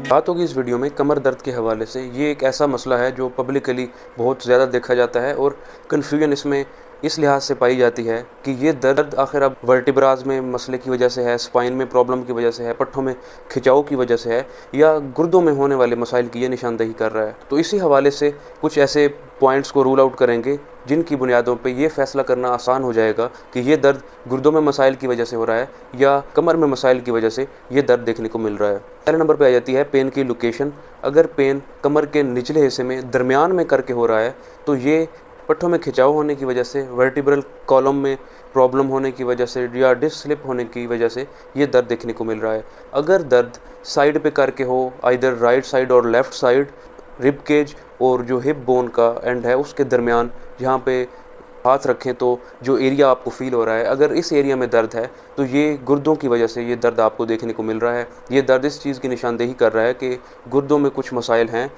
बात होगी इस वीडियो में कमर दर्द के हवाले से। ये एक ऐसा मसला है जो पब्लिकली बहुत ज़्यादा देखा जाता है और कन्फ्यूजन इसमें इस लिहाज से पाई जाती है कि ये दर्द आखिर अब वर्टिब्राज में मसले की वजह से है, स्पाइन में प्रॉब्लम की वजह से है, पट्ठों में खिंचाव की वजह से है, या गुर्दों में होने वाले मसाइल की ये निशानदेही कर रहा है। तो इसी हवाले से कुछ ऐसे पॉइंट्स को रूल आउट करेंगे जिनकी बुनियादों पे ये फैसला करना आसान हो जाएगा कि ये दर्द गुर्दों में मसाइल की वजह से हो रहा है या कमर में मसाइल की वजह से ये दर्द देखने को मिल रहा है। पहले नंबर पे आ जाती है पेन की लोकेशन। अगर पेन कमर के निचले हिस्से में दरमियान में करके हो रहा है तो ये पट्ठों में खिंचाव होने की वजह से, वर्टिब्रल कॉलम में प्रॉब्लम होने की वजह से या डिस्क स्लिप होने की वजह से ये दर्द देखने को मिल रहा है। अगर दर्द साइड पे करके हो, आइदर राइट साइड और लेफ़्ट साइड, रिब केज और जो हिप बोन का एंड है उसके दरमियान जहाँ पे हाथ रखें तो जो एरिया आपको फील हो रहा है, अगर इस एरिया में दर्द है तो ये गुर्दों की वजह से ये दर्द आपको देखने को मिल रहा है। ये दर्द इस चीज़ की निशानदेही कर रहा है कि गुर्दों में कुछ मसाइल हैं।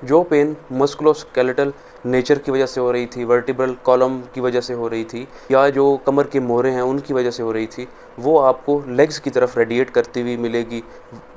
जो पेन मस्कुलोस्केलेटल नेचर की वजह से हो रही थी, वर्टिब्रल कॉलम की वजह से हो रही थी, या जो कमर के मोहरे हैं उनकी वजह से हो रही थी, वो आपको लेग्स की तरफ रेडिएट करती हुई मिलेगी।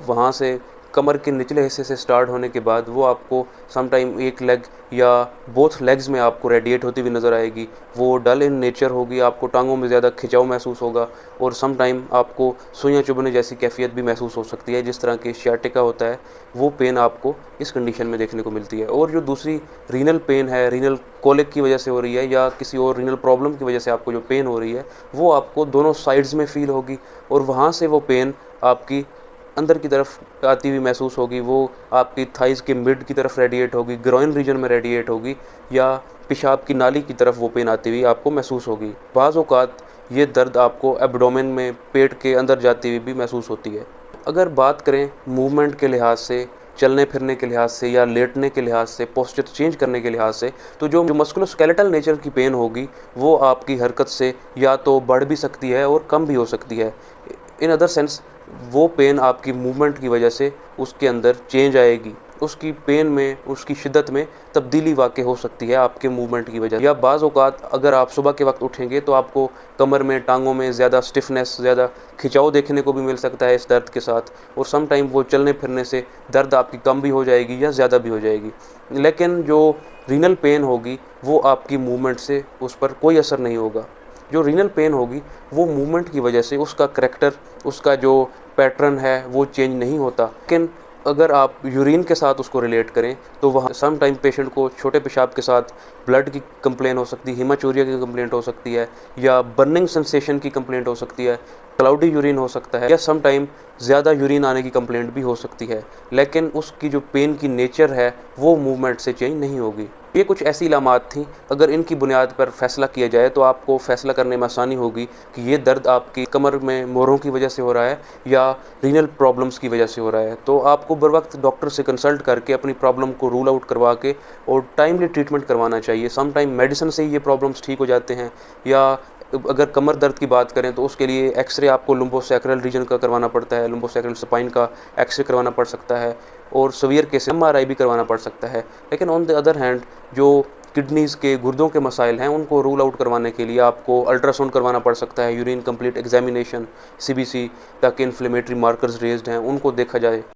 वहाँ से कमर के निचले हिस्से से स्टार्ट होने के बाद वो आपको समटाइम एक लेग या बोथ लेग्स में आपको रेडिएट होती हुई नज़र आएगी। वो डल इन नेचर होगी, आपको टांगों में ज़्यादा खिंचाव महसूस होगा और समटाइम आपको सुइयां चुभने जैसी कैफियत भी महसूस हो सकती है। जिस तरह की शियाटिका होता है वो पेन आपको इस कंडीशन में देखने को मिलती है। और जो दूसरी रीनल पेन है, रीनल कोलिक की वजह से हो रही है या किसी और रीनल प्रॉब्लम की वजह से आपको जो पेन हो रही है वो आपको दोनों साइड्स में फील होगी और वहाँ से वो पेन आपकी अंदर की तरफ आती हुई महसूस होगी। वो आपकी थाइज़ के मिड की तरफ रेडिएट होगी, ग्रोइन रीजन में रेडिएट होगी, या पेशाब की नाली की तरफ वो पेन आती हुई आपको महसूस होगी। बाज़ औक़ात ये दर्द आपको एब्डोमेन में, पेट के अंदर जाती हुई भी महसूस होती है। अगर बात करें मूवमेंट के लिहाज से, चलने फिरने के लिहाज से या लेटने के लिहाज से, पोस्चर चेंज करने के लिहाज से, तो जो मस्कुलोस्केलेटल नेचर की पेन होगी वो आपकी हरकत से या तो बढ़ भी सकती है और कम भी हो सकती है। इन अदर सेंस वो पेन आपकी मूवमेंट की वजह से उसके अंदर चेंज आएगी, उसकी पेन में, उसकी शिद्दत में तब्दीली वाक़ई हो सकती है आपके मूवमेंट की वजह। या बाज़ औक़ात अगर आप सुबह के वक्त उठेंगे तो आपको कमर में, टांगों में ज़्यादा स्टिफनेस, ज़्यादा खिंचाव देखने को भी मिल सकता है इस दर्द के साथ, और सम टाइम वो चलने फिरने से दर्द आपकी कम भी हो जाएगी या ज़्यादा भी हो जाएगी। लेकिन जो रीनल पेन होगी वो आपकी मूवमेंट से उस पर कोई असर नहीं होगा। जो रीनल पेन होगी वो मूवमेंट की वजह से उसका करैक्टर, उसका जो पैटर्न है वो चेंज नहीं होता। लेकिन अगर आप यूरिन के साथ उसको रिलेट करें तो वहाँ सम टाइम पेशेंट को छोटे पेशाब के साथ ब्लड की कंप्लेंट हो सकती है, हीमाचूरिया की कंप्लेंट हो सकती है, या बर्निंग सेंसेशन की कंप्लेंट हो सकती है, क्लाउडी यूरिन हो सकता है, या सम टाइम ज़्यादा यूरिन आने की कंप्लेंट भी हो सकती है। लेकिन उसकी जो पेन की नेचर है वो मूवमेंट से चेंज नहीं होगी। ये कुछ ऐसी इलामात थी, अगर इनकी बुनियाद पर फैसला किया जाए तो आपको फैसला करने में आसानी होगी कि ये दर्द आपकी कमर में मोहरों की वजह से हो रहा है या रीनल प्रॉब्लम्स की वजह से हो रहा है। तो आपको बर वक्त डॉक्टर से कंसल्ट करके अपनी प्रॉब्लम को रूल आउट करवा के और टाइमली ट्रीटमेंट करवाना चाहिए। सम टाइम मेडिसिन से ही ये प्रॉब्लम्स ठीक हो जाते हैं, या अगर कमर दर्द की बात करें तो उसके लिए एक्सरे आपको लुम्बोसैक्रल रीजन का करवाना पड़ता है, लुम्बोसैक्रल स्पाइन का एक्सरे करवाना पड़ सकता है, और सीवियर केस MRI भी करवाना पड़ सकता है। लेकिन ऑन द अदर हैंड जो किडनीज़ के, गुर्दों के मसाइल हैं उनको रूल आउट करवाने के लिए आपको अल्ट्रासाउंड करवाना पड़ सकता है, यूरिन कंप्लीट एग्जामिनेशन, CBC, ताकि इन्फ्लेमेटरी मार्कर्स रेज्ड हैं उनको देखा जाए।